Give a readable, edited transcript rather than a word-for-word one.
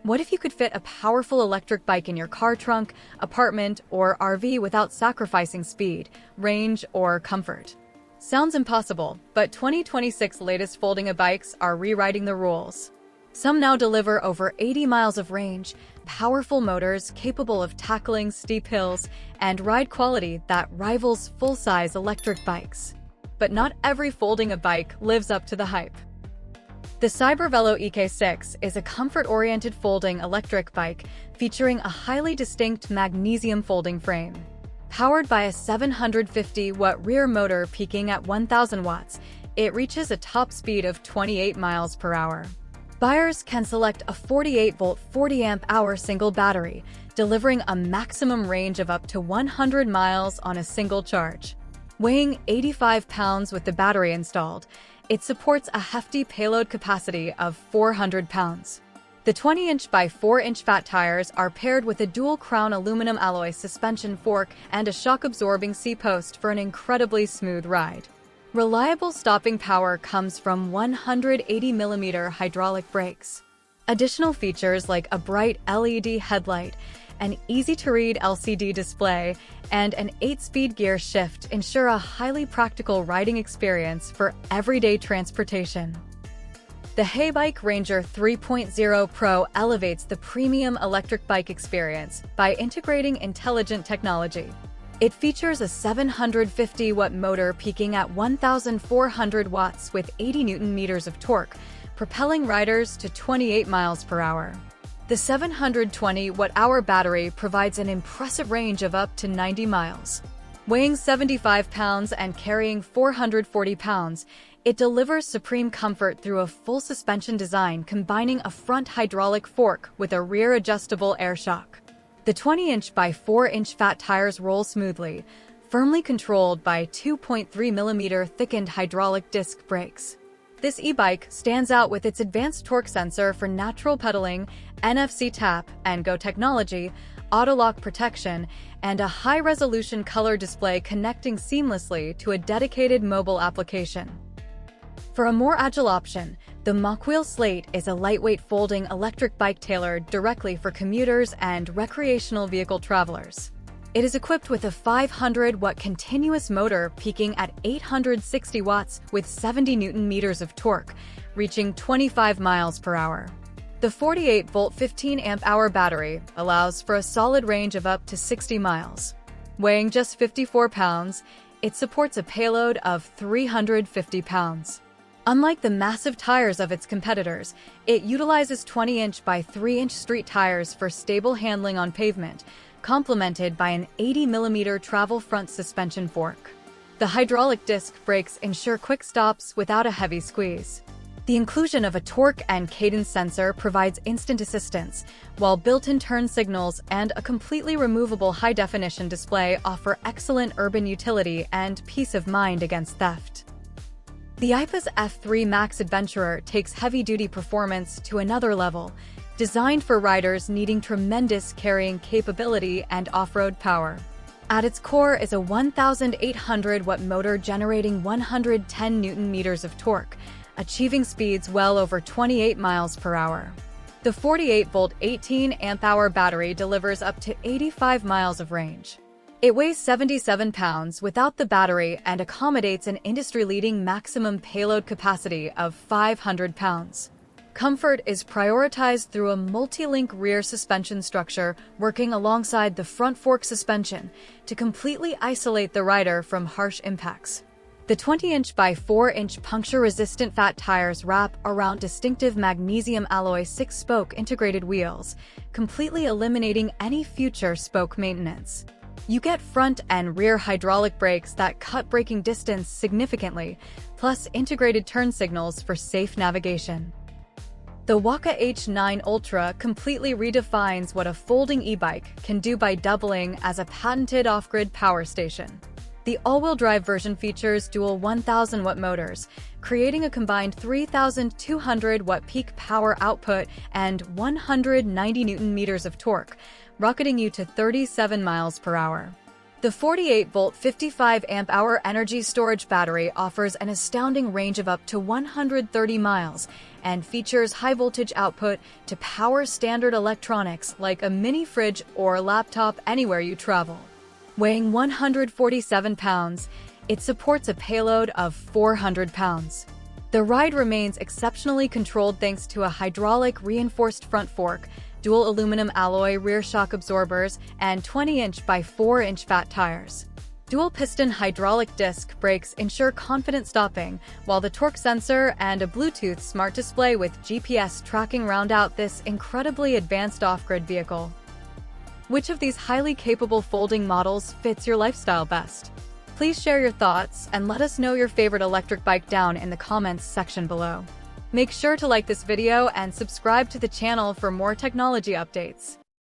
What if you could fit a powerful electric bike in your car trunk, apartment, or RV without sacrificing speed, range, or comfort? Sounds impossible, but 2026 latest folding e-bikes are rewriting the rules. Some now deliver over 80 miles of range, powerful motors capable of tackling steep hills, and ride quality that rivals full-size electric bikes. But not every folding e-bike lives up to the hype. The Cybervelo EK6 is a comfort-oriented folding electric bike featuring a highly distinct magnesium folding frame. Powered by a 750-watt rear motor peaking at 1,000 watts, it reaches a top speed of 28 miles per hour. Buyers can select a 48-volt 40-amp-hour single battery, delivering a maximum range of up to 100 miles on a single charge. Weighing 85 pounds with the battery installed, it supports a hefty payload capacity of 400 pounds. The 20-inch by 4-inch fat tires are paired with a dual-crown aluminum alloy suspension fork and a shock-absorbing C-post for an incredibly smooth ride. Reliable stopping power comes from 180mm hydraulic brakes. Additional features like a bright LED headlight, an easy-to-read LCD display, and an 8-speed gear shift ensure a highly practical riding experience for everyday transportation. The Heybike Ranger 3.0 Pro elevates the premium electric bike experience by integrating intelligent technology. It features a 750-watt motor peaking at 1,400 watts with 80 Nm of torque, propelling riders to 28 miles per hour. The 720-watt-hour battery provides an impressive range of up to 90 miles. Weighing 75 pounds and carrying 440 pounds, it delivers supreme comfort through a full suspension design combining a front hydraulic fork with a rear adjustable air shock. The 20-inch by 4-inch fat tires roll smoothly, firmly controlled by 2.3mm thickened hydraulic disc brakes. This e-bike stands out with its advanced torque sensor for natural pedaling, NFC tap and go technology, auto-lock protection, and a high-resolution color display connecting seamlessly to a dedicated mobile application. For a more agile option, the Mokwheel Slate is a lightweight folding electric bike tailored directly for commuters and recreational vehicle travelers. It is equipped with a 500-watt continuous motor peaking at 860 watts with 70 Nm of torque, reaching 25 miles per hour. The 48-volt 15-amp-hour battery allows for a solid range of up to 60 miles. Weighing just 54 pounds, it supports a payload of 350 pounds. Unlike the massive tires of its competitors, it utilizes 20-inch by 3-inch street tires for stable handling on pavement, complemented by an 80mm travel front suspension fork. The hydraulic disc brakes ensure quick stops without a heavy squeeze. The inclusion of a torque and cadence sensor provides instant assistance, while built-in turn signals and a completely removable high-definition display offer excellent urban utility and peace of mind against theft. The Aipas F3 Max Adventurer takes heavy-duty performance to another level, designed for riders needing tremendous carrying capability and off-road power. At its core is a 1,800-watt motor generating 110 Nm of torque, achieving speeds well over 28 miles per hour. The 48-volt 18-amp-hour battery delivers up to 85 miles of range. It weighs 77 pounds without the battery and accommodates an industry-leading maximum payload capacity of 500 pounds. Comfort is prioritized through a multi-link rear suspension structure working alongside the front fork suspension to completely isolate the rider from harsh impacts. The 20-inch by 4-inch puncture-resistant fat tires wrap around distinctive magnesium alloy 6-spoke integrated wheels, completely eliminating any future spoke maintenance. You get front and rear hydraulic brakes that cut braking distance significantly, plus integrated turn signals for safe navigation. The Wallke H9 Ultra completely redefines what a folding e-bike can do by doubling as a patented off-grid power station. The all-wheel drive version features dual 1,000-watt motors, creating a combined 3,200-watt peak power output and 190 Nm of torque, rocketing you to 37 miles per hour. The 48-volt 55-amp-hour energy storage battery offers an astounding range of up to 130 miles and features high-voltage output to power standard electronics like a mini fridge or laptop anywhere you travel. Weighing 147 pounds, it supports a payload of 400 pounds. The ride remains exceptionally controlled thanks to a hydraulic reinforced front fork, dual aluminum alloy rear shock absorbers, and 20-inch by 4-inch fat tires. Dual-piston hydraulic disc brakes ensure confident stopping, while the torque sensor and a Bluetooth smart display with GPS tracking round out this incredibly advanced off-grid vehicle. Which of these highly capable folding models fits your lifestyle best? Please share your thoughts and let us know your favorite electric bike down in the comments section below. Make sure to like this video and subscribe to the channel for more technology updates.